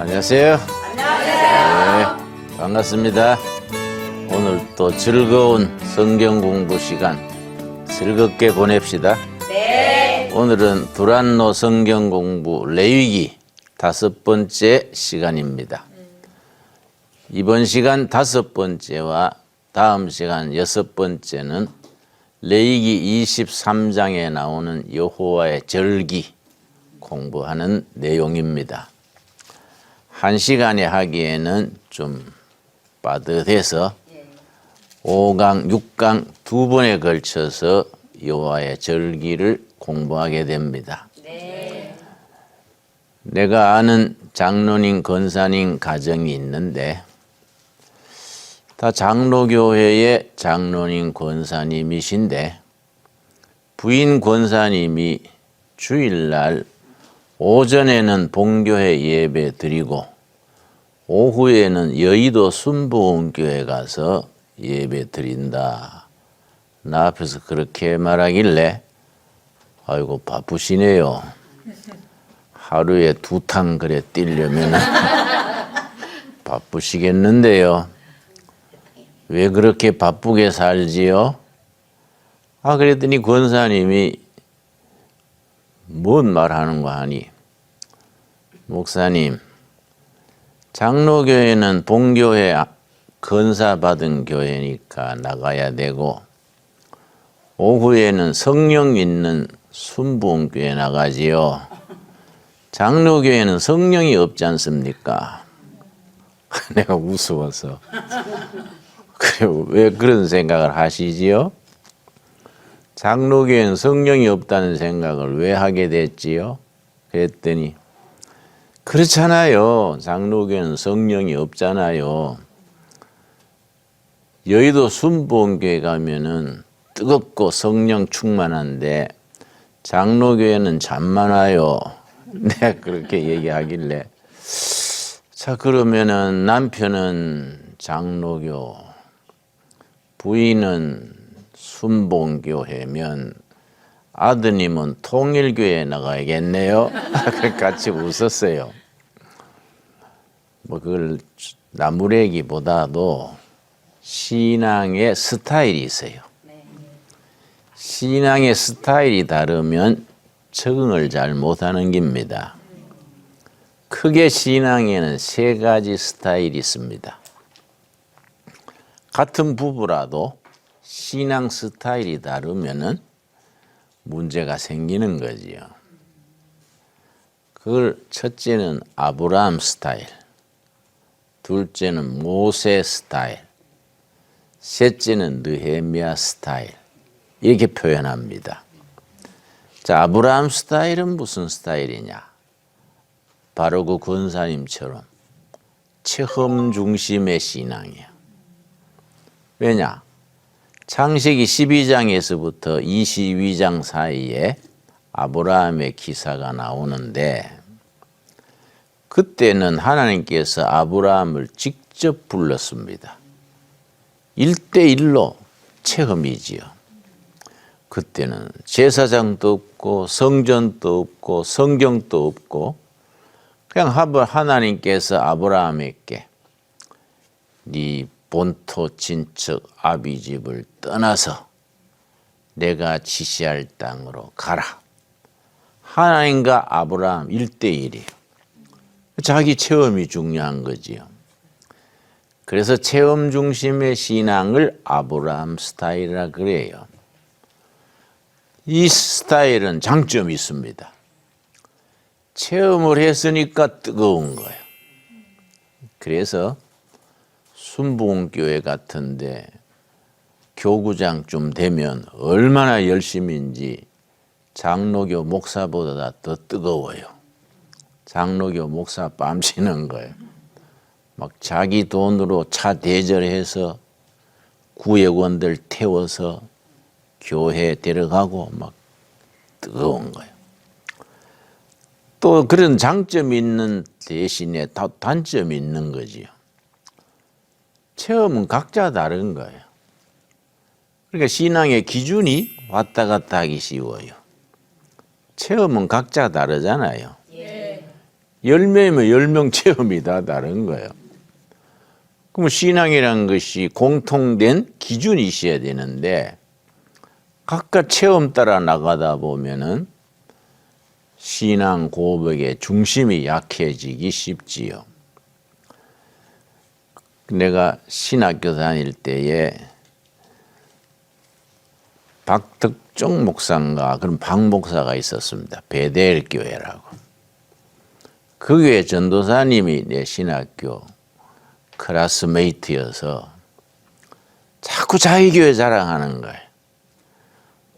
안녕하세요. 안녕하세요. 네, 반갑습니다. 오늘 또 즐거운 성경 공부 시간 즐겁게 보냅시다. 네. 오늘은 두란노 성경 공부 레위기 5번째 시간입니다. 이번 시간 5번째와 다음 시간 6번째는 레위기 23장에 나오는 여호와의 절기 공부하는 내용입니다. 한 시간에 하기에는 좀 빠듯해서 5강, 6강 두 번에 걸쳐서 여호와의 절기를 공부하게 됩니다. 네. 내가 아는 장로님, 권사님 가정이 있는데 다 장로교회의 장로님, 권사님이신데 부인 권사님이 주일날 오전에는 본교회 예배 드리고 오후에는 여의도 순복음교회 가서 예배 드린다. 나 앞에서 그렇게 말하길래 아이고 바쁘시네요. 하루에 2탕 그래 뛰려면 바쁘시겠는데요. 왜 그렇게 바쁘게 살지요? 그랬더니 권사님이 뭔 말하는 거 하니? 목사님, 장로교회는 본교회 건사받은 교회니까 나가야 되고 오후에는 성령 있는 순복음교회 나가지요. 장로교회는 성령이 없지 않습니까? 내가 무서워서. 그래, 왜 그런 생각을 하시지요? 장로교회는 성령이 없다는 생각을 왜 하게 됐지요? 그랬더니 그렇잖아요. 장로교회는 성령이 없잖아요. 여의도 순복음교회 가면은 뜨겁고 성령 충만한데 장로교회는 잠만와요. 내가 그렇게 얘기하길래 자 그러면은 남편은 장로교, 부인은 순복음교회면 아드님은 통일교회에 나가야겠네요. 같이 웃었어요. 그걸 나무래기보다도 신앙의 스타일이 있어요. 신앙의 스타일이 다르면 적응을 잘 못하는 겁니다. 크게 신앙에는 3가지 스타일이 있습니다. 같은 부부라도 신앙 스타일이 다르면은 문제가 생기는 거지요. 그걸 첫째는 아브라함 스타일, 둘째는 모세 스타일, 셋째는 느헤미야 스타일 이렇게 표현합니다. 자, 아브라함 스타일은 무슨 스타일이냐? 바로 그 권사님처럼 체험 중심의 신앙이에요. 왜냐? 창세기 12장에서부터 22장 사이에 아브라함의 기사가 나오는데 그때는 하나님께서 아브라함을 직접 불렀습니다. 1대1로 체험이지요. 그때는 제사장도 없고 성전도 없고 성경도 없고 그냥 하나님께서 아브라함에게 네 본토 친척 아비집을 떠나서 내가 지시할 땅으로 가라. 하나님과 아브라함 1대1이에요. 자기 체험이 중요한 거지요. 그래서 체험 중심의 신앙을 아브라함 스타일이라 그래요. 이 스타일은 장점이 있습니다. 체험을 했으니까 뜨거운 거예요. 그래서 순복음교회 같은데 교구장쯤 되면 얼마나 열심인지 장로교 목사보다 더 뜨거워요. 장로교 목사 뺨치는 거예요. 막 자기 돈으로 차 대절해서 구역원들 태워서 교회 데려가고 막 뜨거운 거예요. 또 그런 장점이 있는 대신에 단점이 있는 거지요. 체험은 각자 다른 거예요. 그러니까 신앙의 기준이 왔다 갔다 하기 쉬워요. 체험은 각자 다르잖아요. 10명이면 10명 체험이 다 다른 거예요. 그럼 신앙이라는 것이 공통된 기준이 있어야 되는데 각각 체험 따라 나가다 보면은 신앙 고백의 중심이 약해지기 쉽지요. 내가 신학교 다닐 때에 박덕종 목사인가 그런 박 목사가 있었습니다. 베델 교회라고. 그 교회 전도사님이 내 신학교 클래스메이트여서 자꾸 자기 교회 자랑하는 거예요.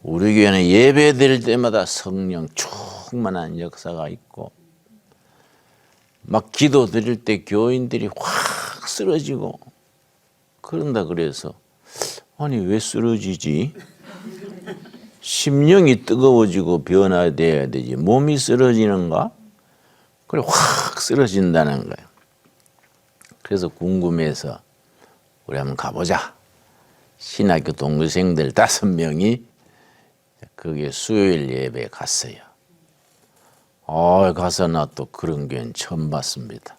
우리 교회는 예배 드릴 때마다 성령 충만한 역사가 있고 막 기도 드릴 때 교인들이 확 쓰러지고 그런다 그래서 아니 왜 쓰러지지? 심령이 뜨거워지고 변화돼야 되지 몸이 쓰러지는가? 그래 확 쓰러진다는 거예요. 그래서 궁금해서 우리 한번 가보자. 신학교 동기생들 5명이 거기에 수요일 예배에 갔어요. 가서 나 또 그런 교회는 처음 봤습니다.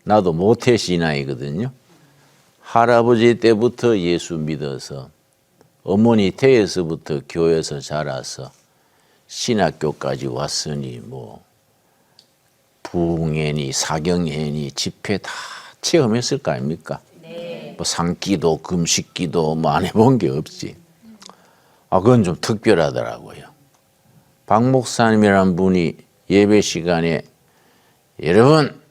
나도 모태 신앙이거든요. 할아버지 때부터 예수 믿어서 어머니 태에서부터 교회에서 자라서 신학교까지 왔으니 뭐 부흥회니 사경회니 집회 다 체험했을 거 아닙니까? 네. 뭐 산기도 금식기도 뭐 안 해본 게 없지. 그건 좀 특별하더라고요. 박 목사님이란 분이 예배 시간에 여러분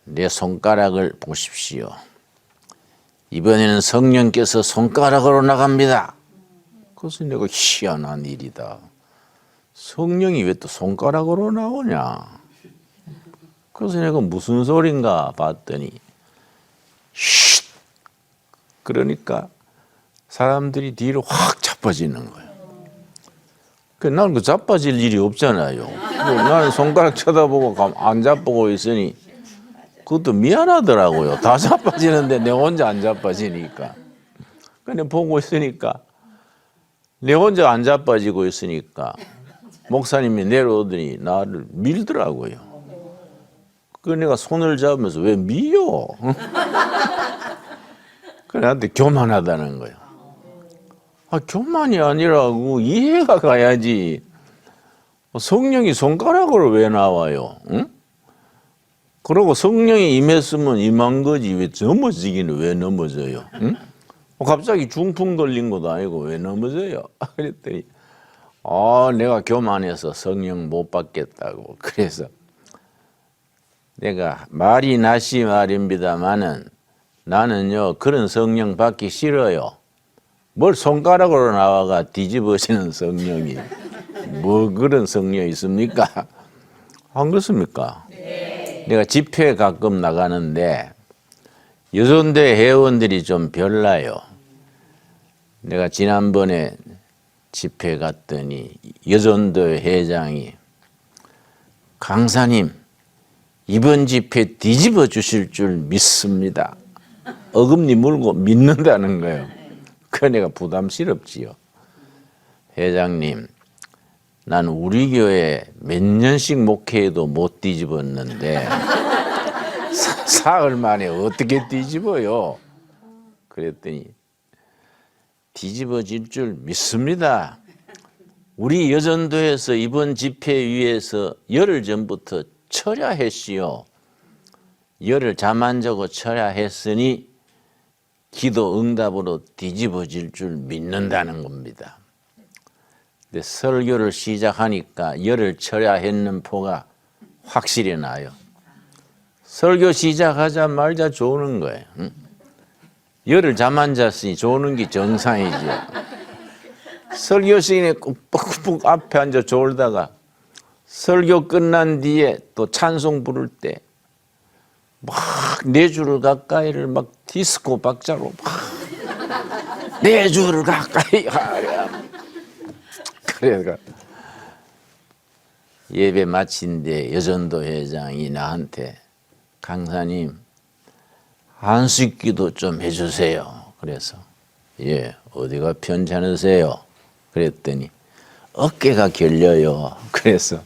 내 손가락을 보십시오. 이번에는 성령께서 손가락으로 나갑니다. 그래서 내가 희한한 일이다. 성령이 왜 또 손가락으로 나오냐. 그래서 내가 무슨 소린가 봤더니 쉿! 그러니까 사람들이 뒤로 확 자빠지는 거예요. 나는 그 자빠질 일이 없잖아요. 나는 손가락 쳐다보고 안 자빠고 있으니 그것도 미안하더라고요. 다 자빠지는데 내 혼자 안 자빠지니까. 그냥 보고 있으니까 내 혼자 안 자빠지고 있으니까 목사님이 내려오더니 나를 밀더라고요. 그래서 내가 손을 잡으면서 왜 미요? 그래 나한테 교만하다는 거예요. 교만이 아니라고 이해가 가야지. 성령이 손가락으로 왜 나와요? 응? 그러고 성령이 임했으면 임한 거지 왜 넘어지기는 왜 넘어져요? 응? 갑자기 중풍 걸린 것도 아니고 왜 넘어져요? 그랬더니 내가 교만해서 성령 못 받겠다고. 그래서 내가 말이 낫이 말입니다마는 나는요 그런 성령 받기 싫어요. 뭘 손가락으로 나와가 뒤집어지는 성령이 뭐 그런 성령이 있습니까? 안 그렇습니까? 네. 내가 집회 가끔 나가는데 여전대 회원들이 좀 별나요. 내가 지난번에 집회 갔더니 여전대 회장이 강사님 이번 집회 뒤집어 주실 줄 믿습니다. 어금니 물고 믿는다는 거예요. 그 내가 부담스럽지요. 회장님, 난 우리 교회 몇 년씩 목회해도 못 뒤집었는데 사흘 만에 어떻게 뒤집어요? 그랬더니 뒤집어질 줄 믿습니다. 우리 여전도에서 이번 집회 위해서 열흘 전부터 철야했시요. 열흘 잠 안 자고 철야했으니 기도 응답으로 뒤집어질 줄 믿는다는 겁니다. 근데 설교를 시작하니까 열흘 철야했는 포가 확실히 나요. 설교 시작하자마자 조는 거예요. 응? 열흘 잠 안 잤으니 조는 게 정상이죠. 설교 시간에 꾹꾹 앞에 앉아 졸다가 설교 끝난 뒤에 또 찬송 부를 때 막 4주를 가까이를 막 디스코 박자로 막 4주를 가까이 하랴. 그래가 예배 마친 뒤에 여전도 회장이 나한테 강사님 안식기도 좀 해주세요. 그래서 예 어디가 편찮으세요? 그랬더니 어깨가 결려요. 그래서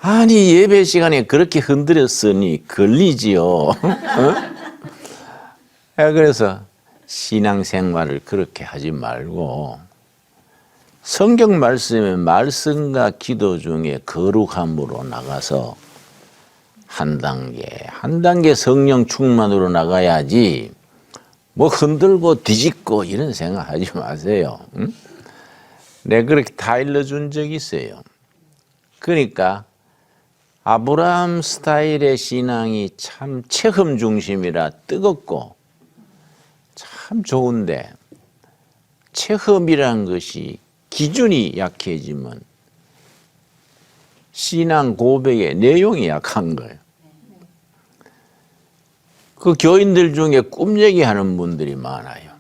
아니 예배 시간에 그렇게 흔들었으니 걸리지요. 어? 그래서 신앙생활을 그렇게 하지 말고 성경 말씀에 말씀과 기도 중에 거룩함으로 나가서 한 단계 성령 충만으로 나가야지 뭐 흔들고 뒤집고 이런 생각하지 마세요. 응? 내가 그렇게 다 일러준 적이 있어요. 그러니까 아브라함 스타일의 신앙이 참 체험 중심이라 뜨겁고 참 좋은데 체험이란 것이 기준이 약해지면 신앙 고백의 내용이 약한 거예요. 그 교인들 중에 꿈 얘기하는 분들이 많아요.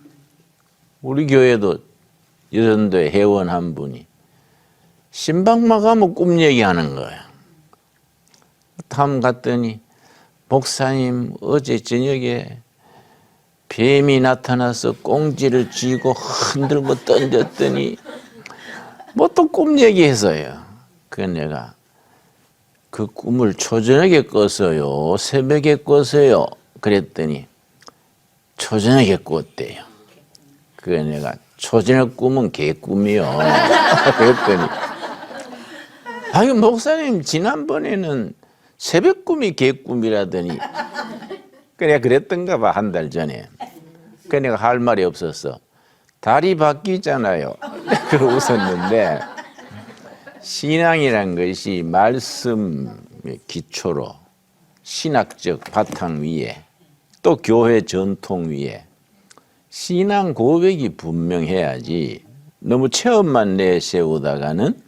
우리 교회도 여전도에 회원 한 분이 신방만 가면 꿈 얘기하는 거예요. 다음 갔더니 목사님 어제 저녁에 뱀이 나타나서 꽁지를 쥐고 흔들고 던졌더니 뭐 또 꿈 얘기해서요. 그 내가 그 꿈을 초저녁에 꿨어요, 새벽에 꿨어요. 그랬더니 초저녁에 꿨대요. 그 내가 초저녁 꿈은 개꿈이요. 그랬더니 아유 목사님 지난번에는 새벽 꿈이 개꿈이라더니 그래 그랬던가 봐 한 달 전에. 그 내가 할 말이 없었어. 달이 바뀌잖아요. 그러고 웃었는데 신앙이란 것이 말씀의 기초로 신학적 바탕 위에 또 교회 전통 위에 신앙 고백이 분명해야지 너무 체험만 내세우다가는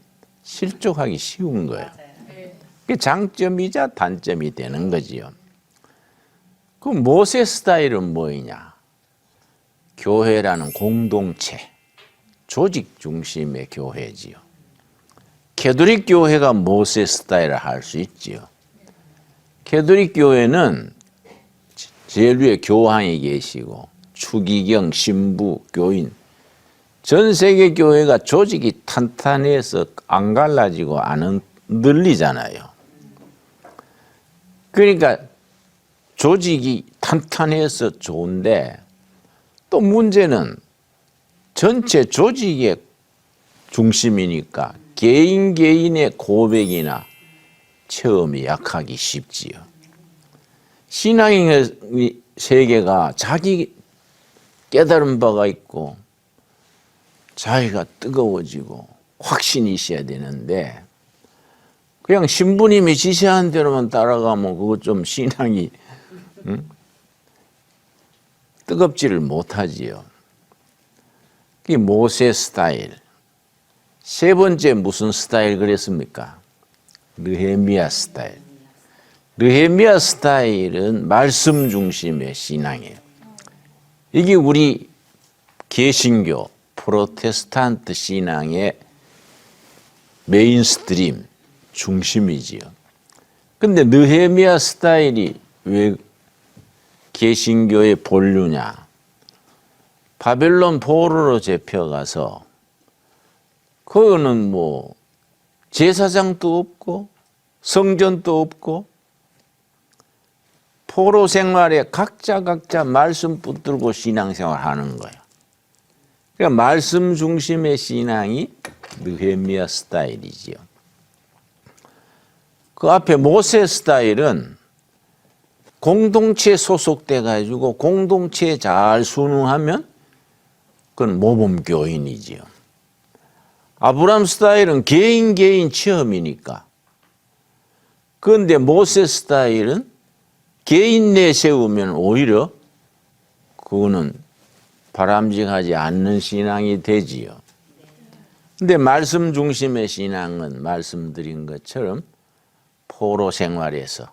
실족하기 쉬운 거예요. 그게 장점이자 단점이 되는 거지요. 그 모세 스타일은 뭐이냐? 교회라는 공동체, 조직 중심의 교회지요. 캐톨릭 교회가 모세 스타일을 할 수 있지요. 캐톨릭 교회는 제일 위에 교황이 계시고 추기경, 신부, 교인 전 세계 교회가 조직이 탄탄해서 안 갈라지고 안 흔들리잖아요. 그러니까 조직이 탄탄해서 좋은데 또 문제는 전체 조직의 중심이니까 개인의 고백이나 체험이 약하기 쉽지요. 신앙의 세계가 자기 깨달은 바가 있고 자기가 뜨거워지고 확신이 있어야 되는데 그냥 신부님이 지시한 대로만 따라가면 그거 좀 신앙이 뜨겁지를 못하지요. 그게 모세 스타일. 세 번째 무슨 스타일 그랬습니까? 느헤미야 스타일. 느헤미야 스타일은 말씀 중심의 신앙이에요. 이게 우리 개신교 프로테스탄트 신앙의 메인스트림 중심이지요. 근데 느헤미야 스타일이 왜 개신교의 본류냐? 바벨론 포로로 잡혀가서 그거는 뭐 제사장도 없고 성전도 없고 포로 생활에 각자 말씀 붙들고 신앙생활 하는 거예요. 그러니까 말씀 중심의 신앙이 느헤미야 스타일이지요. 그 앞에 모세 스타일은 공동체에 소속돼 가지고 공동체에 잘 순응하면 그건 모범교인이지요. 아브라함 스타일은 개인 체험이니까. 그런데 모세 스타일은 개인 내세우면 오히려 그거는 바람직하지 않는 신앙이 되지요. 근데 말씀 중심의 신앙은 말씀드린 것처럼 포로 생활에서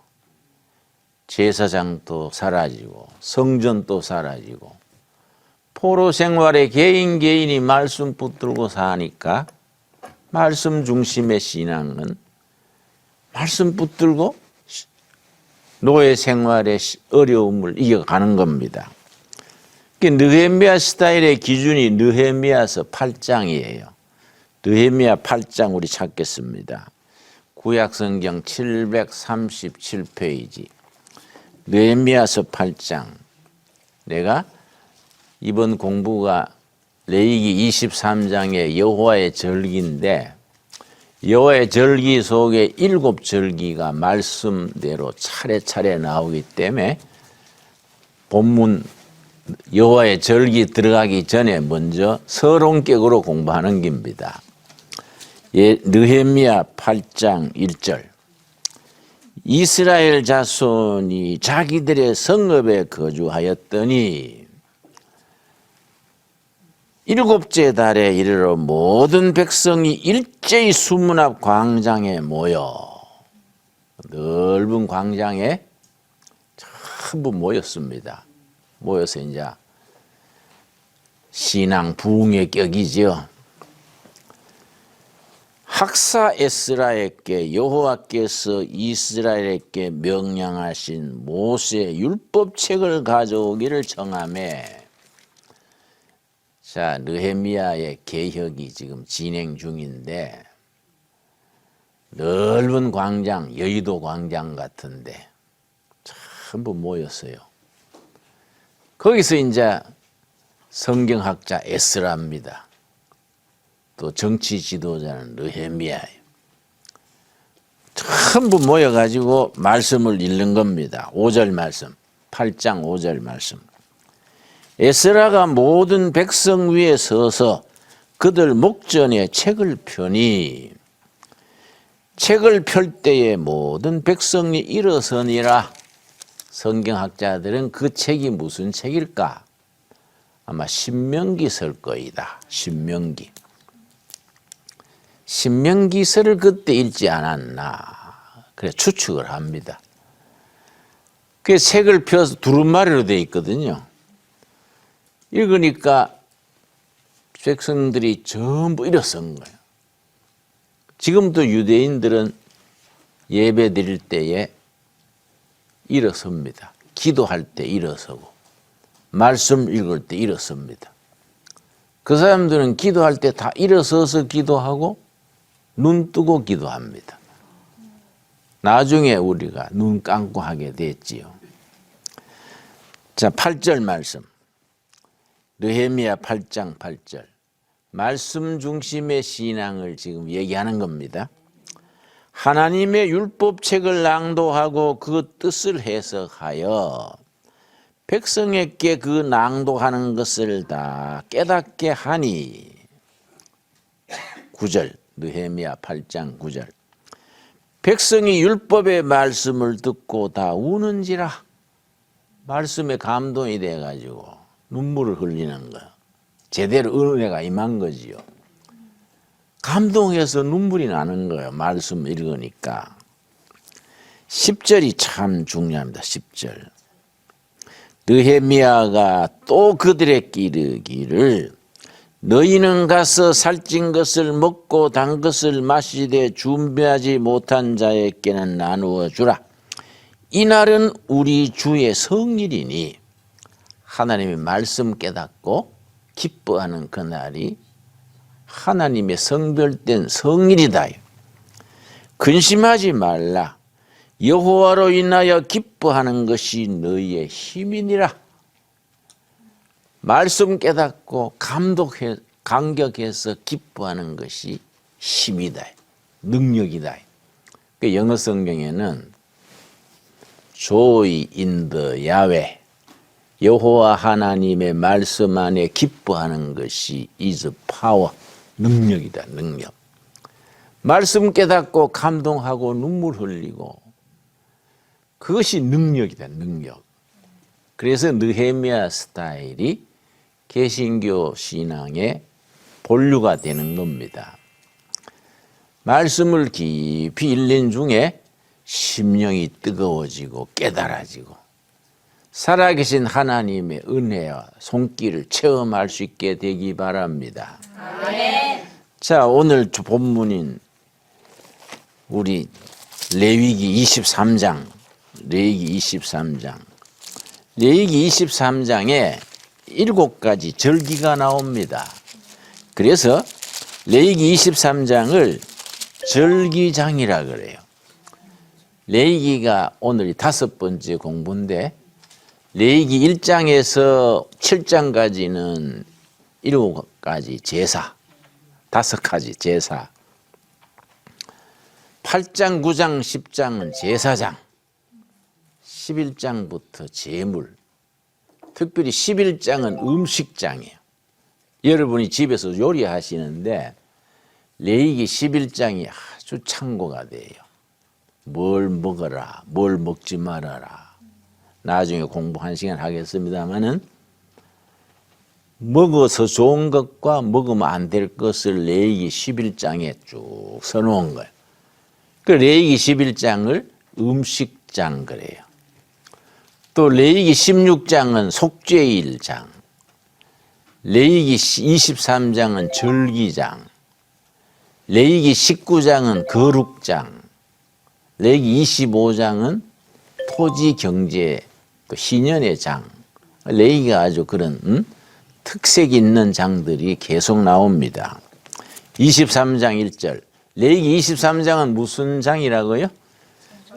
제사장도 사라지고 성전도 사라지고 포로 생활에 개인이 말씀 붙들고 사니까 말씀 중심의 신앙은 말씀 붙들고 노예 생활의 어려움을 이겨가는 겁니다. 느헤미야 스타일의 기준이 느헤미야서 8장이에요. 느헤미야 8장 우리 찾겠습니다. 구약성경 737페이지 느헤미야서 8장. 내가 이번 공부가 레위기 23장의 여호와의 절기인데 여호와의 절기 속에 7절기가 말씀대로 차례차례 나오기 때문에 본문 여호와의 절기 들어가기 전에 먼저 서론격으로 공부하는 겁니다. 느헤미야 8장 1절. 이스라엘 자손이 자기들의 성읍에 거주하였더니 7째 달에 이르러 모든 백성이 일제히 수문 앞 광장에 모여 넓은 광장에 전부 모였습니다. 모여서 이제 신앙 부흥의 격이지요. 학사 에스라에게 여호와께서 이스라엘에게 명령하신 모세 율법책을 가져오기를 청하매. 자, 느헤미야의 개혁이 지금 진행 중인데 넓은 광장, 여의도 광장 같은데 전부 모였어요. 거기서 이제 성경학자 에스라입니다. 또 정치 지도자는 느헤미야예요. 전부 모여가지고 말씀을 읽는 겁니다. 5절 말씀, 8장 5절 말씀. 에스라가 모든 백성 위에 서서 그들 목전에 책을 펴니 책을 펼 때에 모든 백성이 일어서니라. 성경학자들은 그 책이 무슨 책일까? 아마 신명기서일 거이다. 신명기. 신명기서를 그때 읽지 않았나. 그래 추측을 합니다. 그 책을 펴서 두루마리로 되어 있거든요. 읽으니까 백성들이 전부 일어선 거예요. 지금도 유대인들은 예배 드릴 때에 일어섭니다. 기도할 때 일어서고 말씀 읽을 때 일어섭니다. 그 사람들은 기도할 때 다 일어서서 기도하고 눈 뜨고 기도합니다. 나중에 우리가 눈 감고 하게 됐지요. 자, 8절 말씀. 느헤미야 8장 8절. 말씀 중심의 신앙을 지금 얘기하는 겁니다. 하나님의 율법책을 낭독하고 그 뜻을 해석하여 백성에게 그 낭독하는 것을 다 깨닫게 하니. 9절. 느헤미야 8장 9절. 백성이 율법의 말씀을 듣고 다 우는지라. 말씀에 감동이 돼가지고 눈물을 흘리는 거야. 제대로 은혜가 임한 거지요. 감동해서 눈물이 나는 거예요. 말씀 읽으니까. 10절이 참 중요합니다. 10절. 느헤미야가 또 그들에게 이르기를 너희는 가서 살찐 것을 먹고 단 것을 마시되 준비하지 못한 자에게는 나누어 주라. 이날은 우리 주의 성일이니. 하나님의 말씀 깨닫고 기뻐하는 그날이 하나님의 성별된 성일이다. 근심하지 말라. 여호와로 인하여 기뻐하는 것이 너희의 힘이니라. 말씀 깨닫고 감격해서 기뻐하는 것이 힘이다. 능력이다. 그 영어 성경에는 Joy in the Yahweh. 여호와 하나님의 말씀 안에 기뻐하는 것이 is power. 능력이다. 능력. 말씀 깨닫고 감동하고 눈물 흘리고 그것이 능력이다. 능력. 그래서 느헤미야 스타일이 개신교 신앙의 본류가 되는 겁니다. 말씀을 깊이 읽는 중에 심령이 뜨거워지고 깨달아지고 살아계신 하나님의 은혜와 손길을 체험할 수 있게 되기 바랍니다. 아멘. 자, 오늘 본문인 우리 레위기 23장, 레위기 23장에 7가지 절기가 나옵니다. 그래서 레위기 23장을 절기장이라 그래요. 레위기가 오늘이 5번째 공부인데 레위기 1장에서 7장까지는 7가지 제사, 5가지 제사, 8장, 9장, 10장은 제사장, 11장부터 제물, 특별히 11장은 음식장이에요. 여러분이 집에서 요리하시는데 레위기 11장이 아주 참고가 돼요. 뭘 먹어라, 뭘 먹지 말아라. 나중에 공부 1시간 하겠습니다마는 먹어서 좋은 것과 먹으면 안 될 것을 레위기 11장에 쭉 써놓은 거예요. 그 레위기 11장을 음식장 그래요. 또 레위기 16장은 속죄일장, 레위기 23장은 절기장, 레위기 19장은 거룩장, 레위기 25장은 토지 경제 또 희년의 장. 레위기가 아주 그런 특색 있는 장들이 계속 나옵니다. 23장 1절. 레위기 23장은 무슨 장이라고요?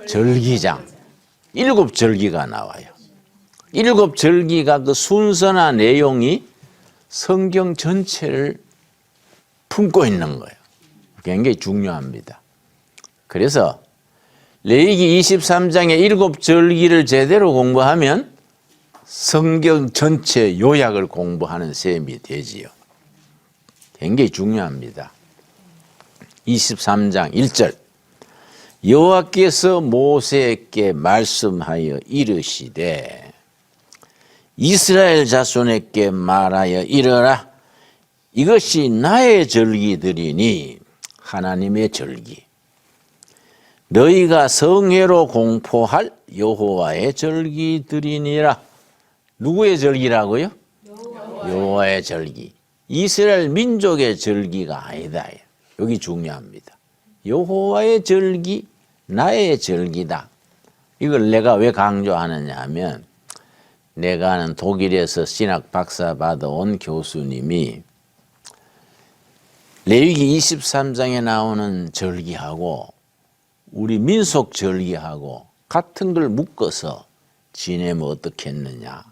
절기장. 7절기가 나와요. 7절기가 그 순서나 내용이 성경 전체를 품고 있는 거예요. 굉장히 중요합니다. 그래서 레위기 23장의 7절기를 제대로 공부하면 성경 전체 요약을 공부하는 셈이 되지요. 굉장히 중요합니다. 23장 1절. 여호와께서 모세에게 말씀하여 이르시되 이스라엘 자손에게 말하여 이르라. 이것이 나의 절기들이니 하나님의 절기. 너희가 성회로 공포할 여호와의 절기들이니라. 누구의 절기라고요? 여호와의 절기. 이스라엘 민족의 절기가 아니다. 여기 중요합니다. 여호와의 절기, 나의 절기다. 이걸 내가 왜 강조하느냐 하면 내가 아는 독일에서 신학 박사 받아온 교수님이 레위기 23장에 나오는 절기하고 우리 민속 절기하고 같은 걸 묶어서 지내면 어떻겠느냐.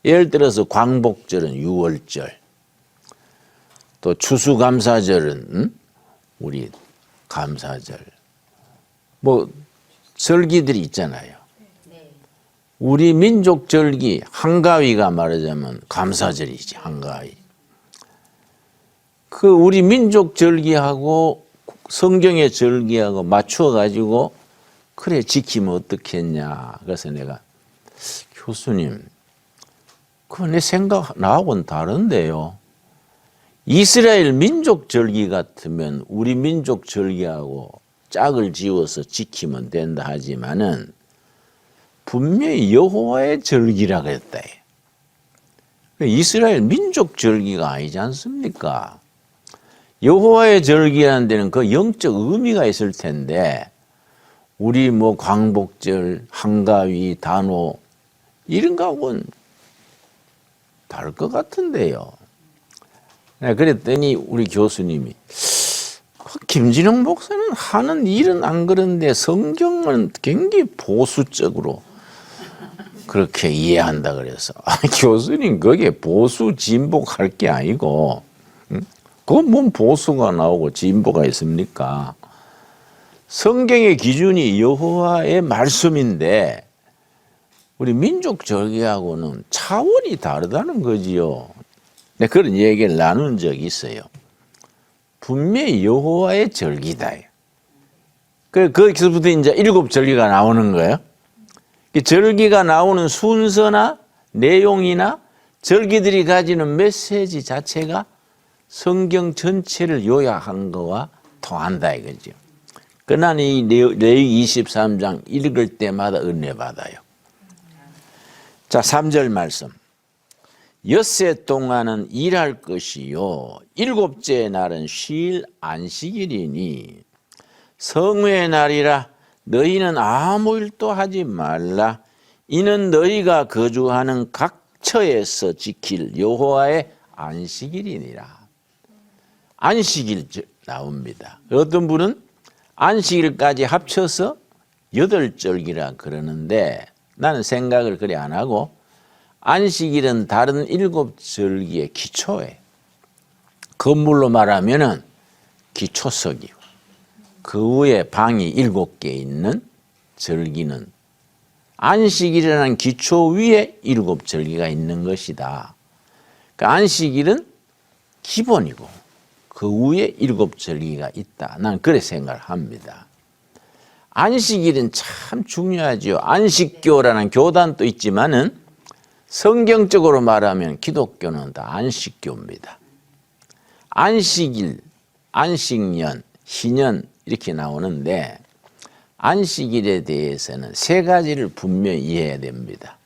예를 들어서 광복절은 6월절, 또 추수감사절은 우리 감사절, 뭐 절기들이 있잖아요. 우리 민족 절기 한가위가 말하자면 감사절이지. 한가위. 그 우리 민족 절기하고 성경의 절기하고 맞추어 가지고 그래 지키면 어떻겠냐. 그래서 내가 교수님 그 내 생각 나하고는 다른데요. 이스라엘 민족 절기 같으면 우리 민족 절기하고 짝을 지어서 지키면 된다 하지만은 분명히 여호와의 절기라고 했다. 이스라엘 민족 절기가 아니지 않습니까? 여호와의 절기라는 데는 그 영적 의미가 있을 텐데 우리 뭐 광복절, 한가위, 단오 이런 거하고는 다를 것 같은데요. 그랬더니 우리 교수님이 김진영 목사는 하는 일은 안 그런데 성경은 굉장히 보수적으로 그렇게 이해한다 그래서 교수님 그게 보수 진보할 게 아니고 그건 뭔 보수가 나오고 진보가 있습니까? 성경의 기준이 여호와의 말씀인데 우리 민족 절기하고는 차원이 다르다는 거지요. 네, 그런 얘기를 나눈 적이 있어요. 분명히 여호와의 절기다. 거기서부터 이제 7절기가 나오는 거예요. 절기가 나오는 순서나 내용이나 절기들이 가지는 메시지 자체가 성경 전체를 요약한 거와 통한다 이거죠. 그러나 이 레위기 23장 읽을 때마다 은혜 받아요. 자, 3절 말씀. 엿새 동안은 일할 것이요 7째 날은 쉴 안식일이니 성회의 날이라 너희는 아무 일도 하지 말라. 이는 너희가 거주하는 각 처에서 지킬 여호와의 안식일이니라. 안식일 나옵니다. 어떤 분은 안식일까지 합쳐서 8절기라 그러는데 나는 생각을 그래 안 하고 안식일은 다른 7절기의 기초에 건물로 말하면은 기초석이고 그 위에 방이 7개 있는 절기는 안식일이라는 기초 위에 7절기가 있는 것이다. 그러니까 안식일은 기본이고 그 위에 7절기가 있다. 나는 그렇게 생각을 합니다. 안식일은 참 중요하죠. 안식교라는 교단도 있지만은 성경적으로 말하면 기독교는 다 안식교입니다. 안식일, 안식년, 희년 이렇게 나오는데 안식일에 대해서는 3가지를 분명히 이해해야 됩니다.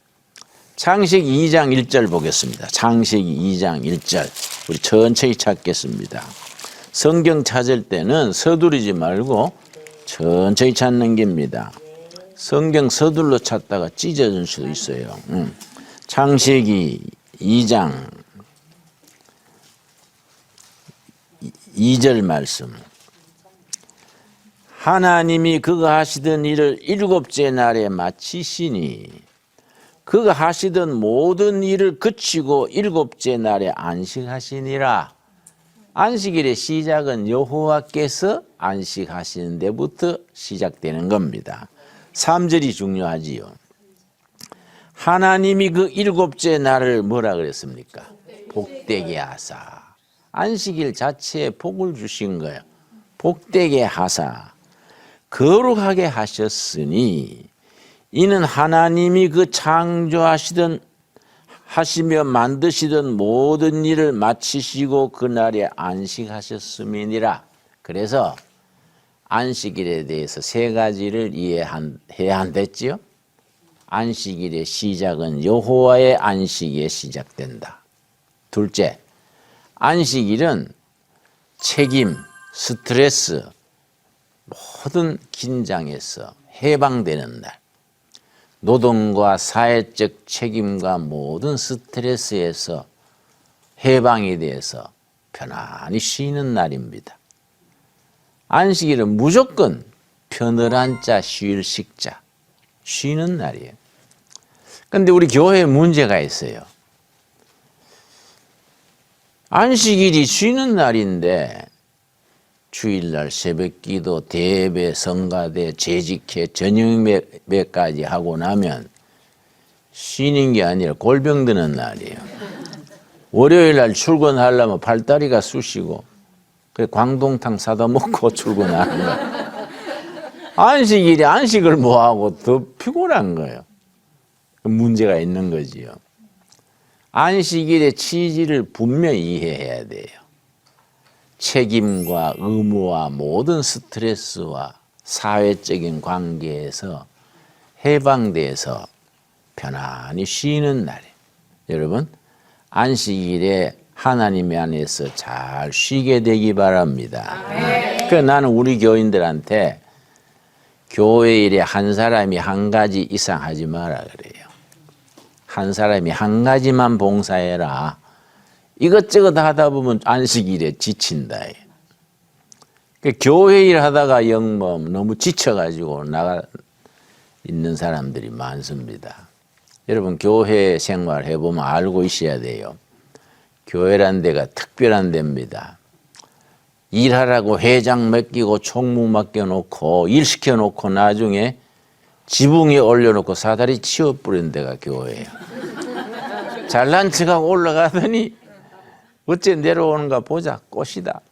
창세기 2장 1절 보겠습니다. 창세기 2장 1절 우리 천천히 찾겠습니다. 성경 찾을 때는 서두르지 말고 천천히 찾는 겁니다. 성경 서둘러 찾다가 찢어질 수도 있어요. 창세기 2장 2절 말씀. 하나님이 그가 하시던 일을 7째 날에 마치시니 그가 하시던 모든 일을 그치고 7째 날에 안식하시니라. 안식일의 시작은 여호와께서 안식하시는 데부터 시작되는 겁니다. 3절이 중요하지요. 하나님이 그 7째 날을 뭐라 그랬습니까? 복되게 하사. 안식일 자체에 복을 주신 거예요. 복되게 하사. 거룩하게 하셨으니 이는 하나님이 그 창조하시던 하시며 만드시던 모든 일을 마치시고 그날에 안식하셨음이니라. 그래서 안식일에 대해서 3가지를 이해해야 한댔지요. 안식일의 시작은 여호와의 안식에 시작된다. 둘째, 안식일은 책임, 스트레스, 모든 긴장에서 해방되는 날. 노동과 사회적 책임과 모든 스트레스에서 해방이 돼서 편안히 쉬는 날입니다. 안식일은 무조건 편을 앉자 쉴 식자 쉬는 날이에요. 그런데 우리 교회에 문제가 있어요. 안식일이 쉬는 날인데 주일날 새벽기도, 대예배, 성가대, 재직회, 저녁예배까지 하고 나면 쉬는 게 아니라 골병 드는 날이에요. 월요일날 출근하려면 팔다리가 쑤시고 그래 광동탕 사다 먹고 출근하는 거예요. 안식일이 안식을 뭐하고 더 피곤한 거예요. 문제가 있는 거지요. 안식일의 취지를 분명히 이해해야 돼요. 책임과 의무와 모든 스트레스와 사회적인 관계에서 해방돼서 편안히 쉬는 날이에요. 여러분, 안식일에 하나님 안에서 잘 쉬게 되기 바랍니다. 그래서 나는 우리 교인들한테 교회 일에 한 사람이 한 가지 이상 하지 마라 그래요. 한 사람이 한 가지만 봉사해라. 이것저것 하다 보면 안식일에 지친다. 교회 일 하다가 영 너무 지쳐가지고 나가 있는 사람들이 많습니다. 여러분 교회 생활 해보면 알고 있어야 돼요. 교회란 데가 특별한 데입니다. 일하라고 회장 맡기고 총무 맡겨놓고 일 시켜놓고 나중에 지붕에 올려놓고 사다리 치워버린 데가 교회예요. 잘난 척하고 올라가더니 어째 내려오는가 보자 꽃이다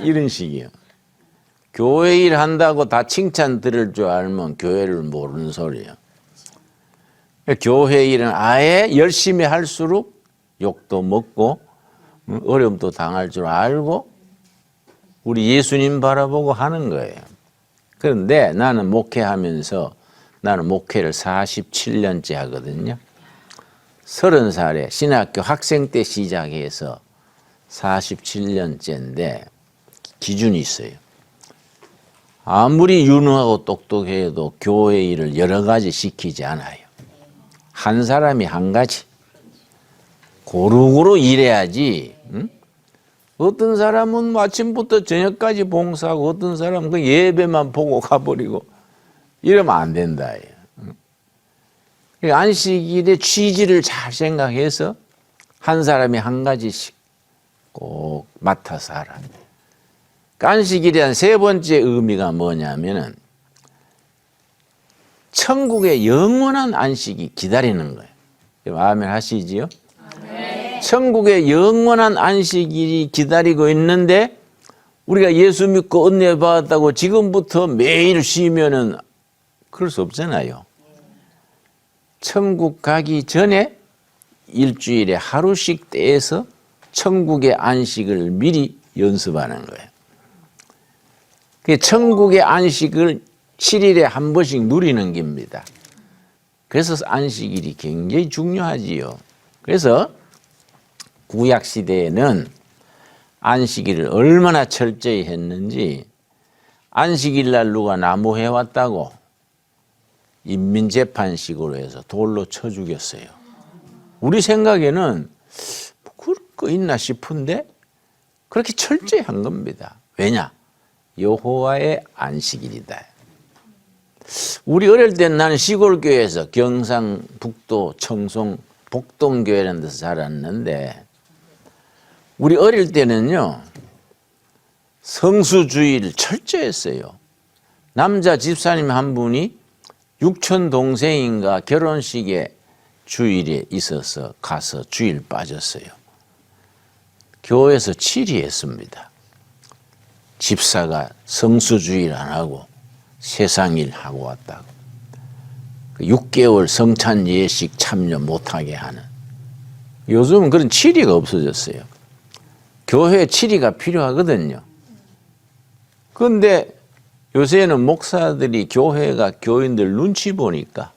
이런 식이에요. 교회 일 한다고 다 칭찬 들을 줄 알면 교회를 모르는 소리예요. 교회 일은 아예 열심히 할수록 욕도 먹고 어려움도 당할 줄 알고 우리 예수님 바라보고 하는 거예요. 그런데 나는 목회하면서 나는 목회를 47년째 하거든요. 30살에 신학교 학생 때 시작해서 47년째인데 기준이 있어요. 아무리 유능하고 똑똑해도 교회 일을 여러 가지 시키지 않아요. 한 사람이 한 가지 고루고루 일해야지 어떤 사람은 뭐 아침부터 저녁까지 봉사하고 어떤 사람은 그 예배만 보고 가버리고 이러면 안 된다. 안식일의 취지를 잘 생각해서 한 사람이 한 가지씩 꼭 맡아서 하라. 안식일이란 세 번째 의미가 뭐냐면은 천국의 영원한 안식이 기다리는 거예요. 아멘 하시지요? 네. 천국의 영원한 안식일이 기다리고 있는데 우리가 예수 믿고 은혜 받았다고 지금부터 매일 쉬면은 그럴 수 없잖아요. 천국 가기 전에 일주일에 하루씩 떼서 천국의 안식을 미리 연습하는 거예요. 그 천국의 안식을 7일에 한 번씩 누리는 겁니다. 그래서 안식일이 굉장히 중요하지요. 그래서 구약 시대에는 안식일을 얼마나 철저히 했는지 안식일 날 누가 나무해 왔다고 인민재판식으로 해서 돌로 쳐 죽였어요. 우리 생각에는 그럴 거 있나 싶은데 그렇게 철저히 한 겁니다. 왜냐? 여호와의 안식일이다. 우리 어릴 때는 나는 시골교회에서 경상북도 청송 복동교회라는 데서 자랐는데 우리 어릴 때는요 성수주의를 철저했어요. 남자 집사님 한 분이 육촌 동생인가 결혼식에 주일에 있어서 가서 주일 빠졌어요. 교회에서 질의했습니다. 집사가 성수주일 안 하고 세상일 하고 왔다고. 6개월 성찬 예식 참여 못하게 하는. 요즘은 그런 질의가 없어졌어요. 교회에 질의가 필요하거든요. 그런데 요새는 목사들이 교회가 교인들 눈치 보니까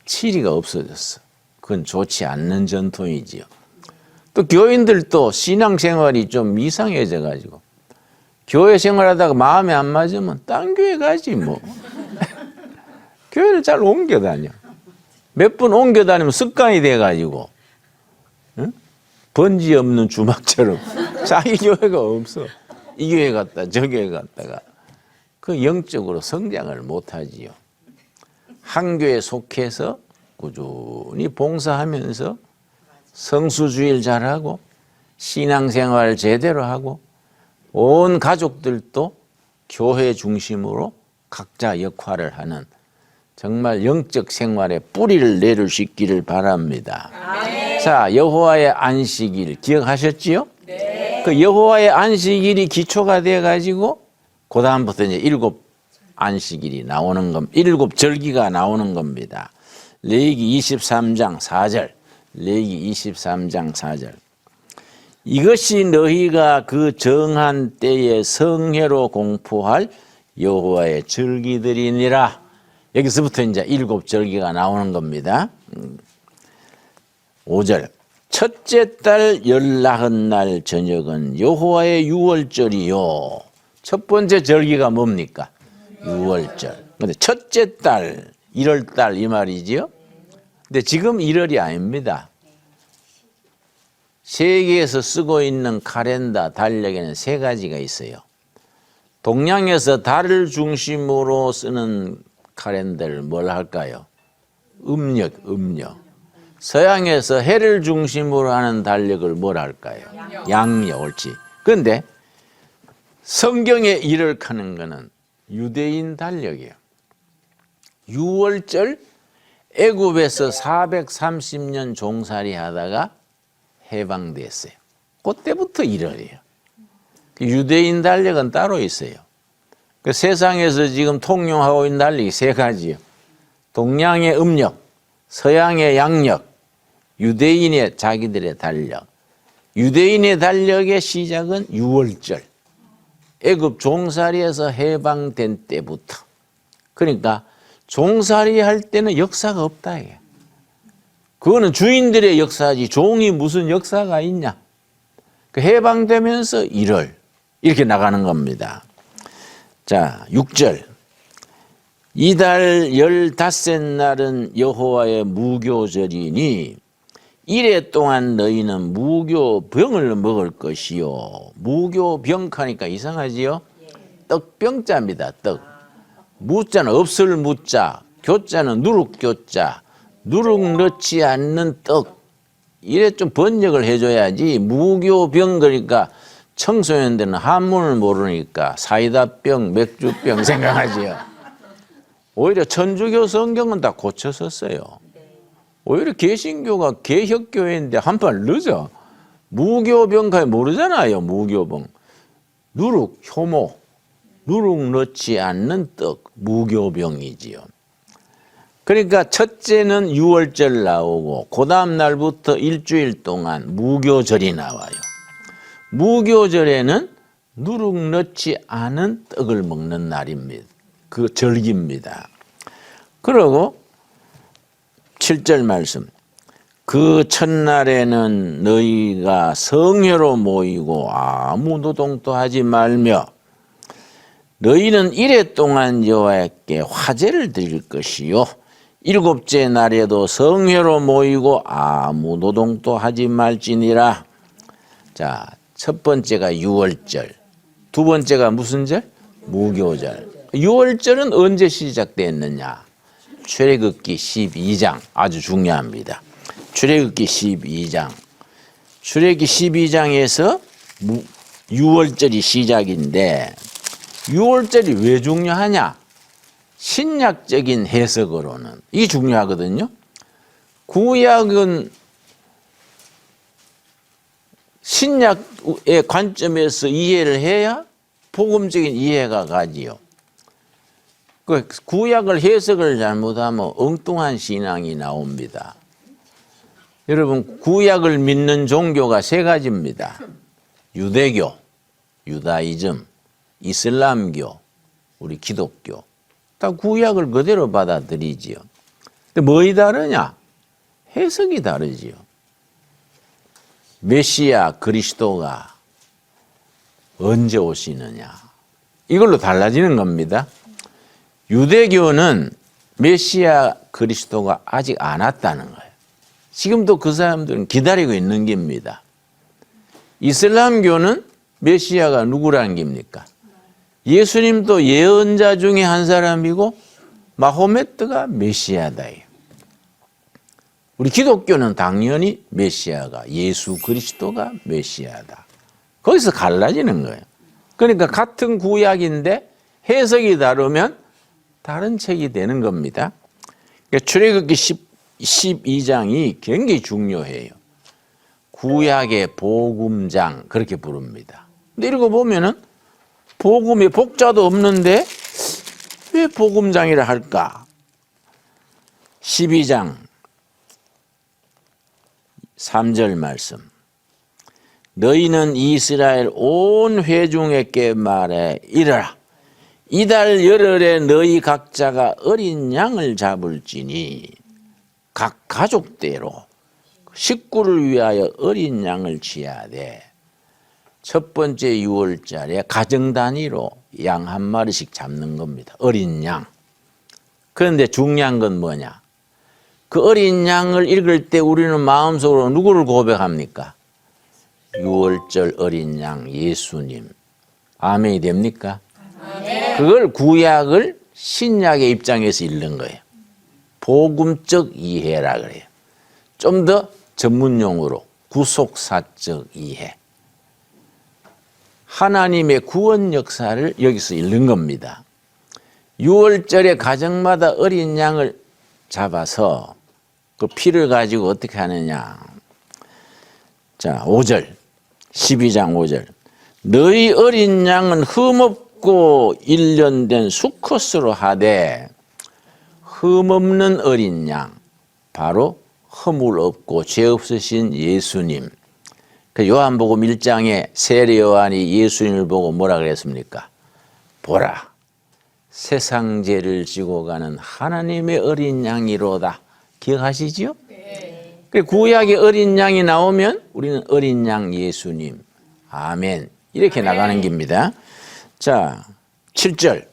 질의가 없어졌어. 그건 좋지 않는 전통이지요. 또 교인들도 신앙생활이 좀 이상해져 가지고 교회 생활하다가 마음에 안 맞으면 딴 교회 가지 뭐. 교회를 잘 옮겨 다녀. 몇 번 옮겨 다니면 습관이 돼 가지고 응? 번지 없는 주막처럼 자기 교회가 없어. 이 교회 갔다 저 교회 갔다가 그 영적으로 성장을 못하지요. 한 교회에 속해서 꾸준히 봉사하면서 성수주일 잘하고 신앙생활 제대로 하고 온 가족들도 교회 중심으로 각자 역할을 하는 정말 영적 생활에 뿌리를 내릴 수 있기를 바랍니다. 아멘. 자, 여호와의 안식일 기억하셨지요? 네. 그 여호와의 안식일이 기초가 돼 가지고 그 다음부터 이제 7 안식일이 나오는 겁니다. 7 절기가 나오는 겁니다. 레위기 23장 4절. 레위기 23장 4절. 이것이 너희가 그 정한 때에 성회로 공포할 여호와의 절기들이니라. 여기서부터 이제 7 절기가 나오는 겁니다. 5절. 첫째 달 열나흔날 저녁은 여호와의 유월절이요. 첫 번째 절기가 뭡니까? 유월절. 근데 첫째 달, 1월 달 이 말이지요. 근데 지금 1월이 아닙니다. 세계에서 쓰고 있는 카렌다 달력에는 3가지가 있어요. 동양에서 달을 중심으로 쓰는 카렌다를 뭘 할까요? 음력. 서양에서 해를 중심으로 하는 달력을 뭘 할까요? 양력. 옳지. 그런데 성경에 이력하는 거는 유대인 달력이에요. 유월절 애굽에서 430년 종살이 하다가 해방됐어요. 그때부터 1월이에요. 유대인 달력은 따로 있어요. 그 세상에서 지금 통용하고 있는 달력이 3가지요. 동양의 음력, 서양의 양력, 유대인의 자기들의 달력. 유대인의 달력의 시작은 유월절. 애굽 종살이에서 해방된 때부터. 그러니까 종살이 할 때는 역사가 없다. 그거는 주인들의 역사지 종이 무슨 역사가 있냐. 그 해방되면서 1월 이렇게 나가는 겁니다. 자, 6절. 이달 15날은 여호와의 무교절이니 이래 동안 너희는 무교병을 먹을 것이요. 무교병하니까 이상하지요? 떡병자입니다. 떡. 무자는 없을 무자, 교자는 누룩교자, 누룩 넣지 않는 떡. 이래 좀 번역을 해줘야지. 무교병 그러니까 청소년들은 한문을 모르니까 사이다병, 맥주병 생각하지요. 오히려 천주교 성경은 다 고쳐 썼어요. 오히려 개신교가 개혁교회인데 한판 늦어. 무교병까지 모르잖아요. 무교병. 누룩, 효모, 누룩 넣지 않는 떡, 무교병이지요. 그러니까 첫째는 유월절 나오고 그 다음 날부터 일주일 동안 무교절이 나와요. 무교절에는 누룩 넣지 않은 떡을 먹는 날입니다. 그 절기입니다. 그리고 7절 말씀. 그 첫날에는 너희가 성회로 모이고 아무 노동도 하지 말며 너희는 이래 동안 여호와께 화제를 드릴 것이요. 일곱째 날에도 성회로 모이고 아무 노동도 하지 말지니라. 자, 첫 번째가 유월절. 두 번째가 무슨 절? 무교절. 유월절은 언제 시작됐느냐? 출애굽기 12장 아주 중요합니다. 출애굽기 12장. 출애굽기 12장에서 유월절이 시작인데 유월절이 왜 중요하냐? 신약적인 해석으로는 이게 중요하거든요. 구약은 신약의 관점에서 이해를 해야 복음적인 이해가 가지요. 그 구약을 해석을 잘못하면 엉뚱한 신앙이 나옵니다. 여러분, 구약을 믿는 종교가 세 가지입니다. 유대교, 유다이즘, 이슬람교, 우리 기독교. 다 구약을 그대로 받아들이지요. 근데 뭐이 다르냐? 해석이 다르지요. 메시아 그리스도가 언제 오시느냐? 이걸로 달라지는 겁니다. 유대교는 메시아 그리스도가 아직 안 왔다는 거예요. 지금도 그 사람들은 기다리고 있는 겁니다. 이슬람교는 메시아가 누구라는 겁니까? 예수님도 예언자 중에 한 사람이고 마호메트가 메시아다예요. 우리 기독교는 당연히 메시아가 예수 그리스도가 메시아다. 거기서 갈라지는 거예요. 그러니까 같은 구약인데 해석이 다르면 다른 책이 되는 겁니다. 그러니까 출애굽기 12장이 굉장히 중요해요. 구약의 복음장 그렇게 부릅니다. 근데 읽어보면은 복음의 복자도 없는데 왜 복음장이라 할까? 12장 3절 말씀. 너희는 이스라엘 온 회중에게 말해 이르라. 이달 열흘에 너희 각자가 어린 양을 잡을지니 각 가족대로 식구를 위하여 어린 양을 취하되 첫 번째 유월절에 가정 단위로 양 한 마리씩 잡는 겁니다. 어린 양. 그런데 중요한 건 뭐냐? 그 어린 양을 읽을 때 우리는 마음속으로 누구를 고백합니까? 유월절 어린 양 예수님. 아멘이 됩니까? 아멘. 그걸 구약을 신약의 입장에서 읽는 거예요. 복음적 이해라 그래요. 좀 더 전문용어로 구속사적 이해. 하나님의 구원 역사를 여기서 읽는 겁니다. 유월절에 가정마다 어린 양을 잡아서 그 피를 가지고 어떻게 하느냐. 자, 5절. 12장 5절. 너희 어린 양은 흠없고 1년 된 수컷으로 하되 흠없는 어린 양, 바로 허물 없고 죄 없으신 예수님. 그 요한복음 1장에 세례 요한이 예수님을 보고 뭐라 그랬습니까? 보라, 세상 죄를 지고 가는 하나님의 어린 양이로다. 기억하시지요? 네. 구약의 어린 양이 나오면 우리는 어린 양 예수님, 아멘, 이렇게 아멘. 나가는 겁니다. 자, 7절.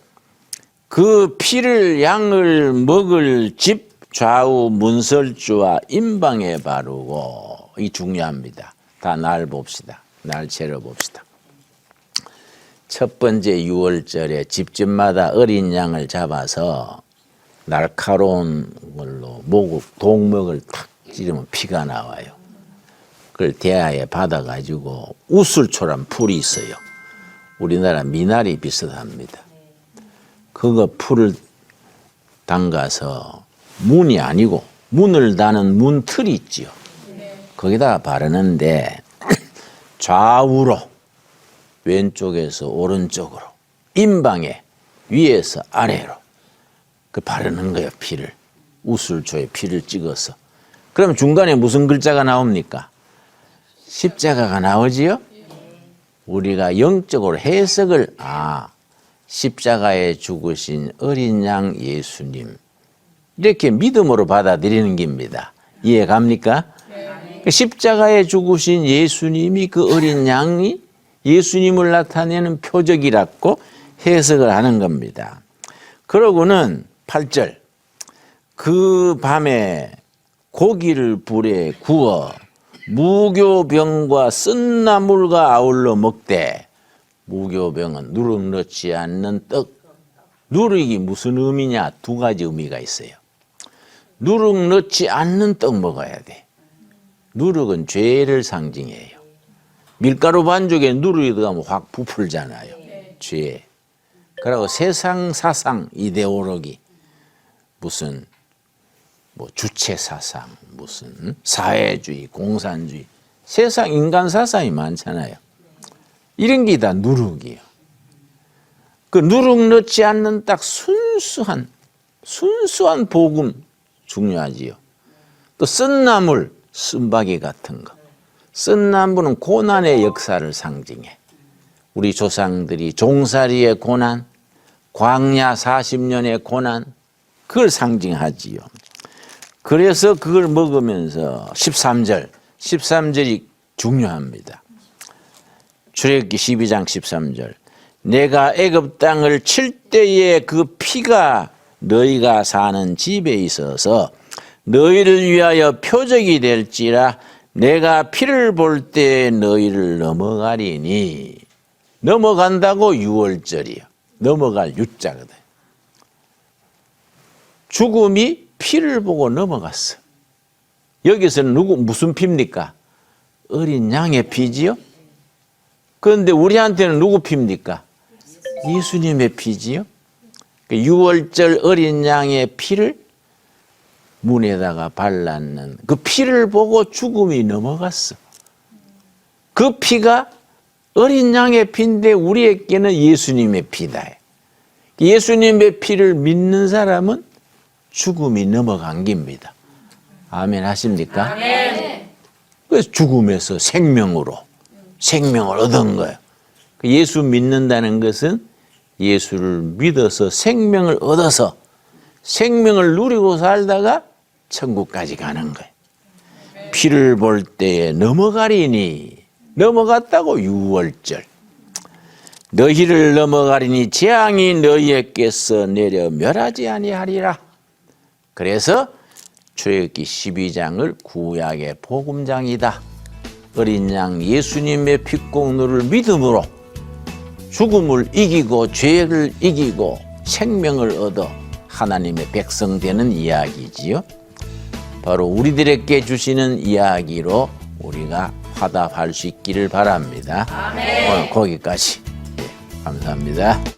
그 피를 양을 먹을 집 좌우 문설주와 임방에 바르고, 이 중요합니다. 다 날 봅시다. 날짜를 봅시다. 첫 번째 유월절에 집집마다 어린 양을 잡아서 날카로운 걸로 동목을 탁 찌르면 피가 나와요. 그걸 대야에 받아가지고 우슬초란 풀이 있어요. 우리나라 미나리 비슷합니다. 그거 풀을 담가서 문이 아니고 문을 다는 문틀이 있지요. 거기다가 바르는데 좌우로 왼쪽에서 오른쪽으로 임방에 위에서 아래로 그 바르는 거예요. 피를 우슬초에 피를 찍어서. 그럼 중간에 무슨 글자가 나옵니까? 십자가가 나오지요. 우리가 영적으로 해석을 십자가에 죽으신 어린 양 예수님 이렇게 믿음으로 받아들이는 겁니다. 이해 갑니까? 십자가에 죽으신 예수님이 그 어린 양이 예수님을 나타내는 표적이라고 해석을 하는 겁니다. 그러고는 8절 그 밤에 고기를 불에 구워 무교병과 쓴 나물과 아울러 먹되 무교병은 누룩 넣지 않는 떡. 누룩이 무슨 의미냐? 두 가지 의미가 있어요. 누룩 넣지 않는 떡 먹어야 돼. 누룩은 죄를 상징해요. 밀가루 반죽에 누룩이 들어가면 확 부풀잖아요. 죄. 그리고 세상 사상 이데올로기 무슨 주체 사상 무슨 사회주의 공산주의 세상 인간 사상이 많잖아요. 이런 게 다 누룩이에요. 그 누룩 넣지 않는 딱 순수한 복음 중요하지요. 또 쓴나물 쓴바기 같은 거. 쓴나물은 고난의 역사를 상징해. 우리 조상들이 종살이의 고난, 광야 40년의 고난, 그걸 상징하지요. 그래서 그걸 먹으면서 13절이 중요합니다. 출애굽기 12장 13절. 내가 애굽 땅을 칠 때에 그 피가 너희가 사는 집에 있어서 너희를 위하여 표적이 될지라 내가 피를 볼 때 너희를 넘어가리니. 넘어간다고 유월절이요. 넘어갈 유자거든. 죽음이 피를 보고 넘어갔어. 여기서는 무슨 피입니까? 어린 양의 피지요? 그런데 우리한테는 누구 피입니까? 예수님의 피지요? 유월절 어린 양의 피를 문에다가 발랐는 그 피를 보고 죽음이 넘어갔어. 그 피가 어린 양의 피인데 우리에게는 예수님의 피다. 예수님의 피를 믿는 사람은 죽음이 넘어간 겁니다. 아멘 하십니까? 아멘. 그래서 죽음에서 생명을 얻은 거예요. 예수 믿는다는 것은 예수를 믿어서 생명을 얻어서 생명을 누리고 살다가 천국까지 가는 거예요. 피를 볼 때에 넘어가리니. 넘어갔다고 유월절. 너희를 넘어가리니 재앙이 너희에게서 내려 멸하지 아니하리라. 그래서 출애굽기 12장을 구약의 복음장이다. 어린 양 예수님의 핏공로를 믿음으로 죽음을 이기고 죄를 이기고 생명을 얻어 하나님의 백성 되는 이야기지요. 바로 우리들에게 주시는 이야기로 우리가 화답할 수 있기를 바랍니다. 아멘. 오늘 거기까지. 감사합니다.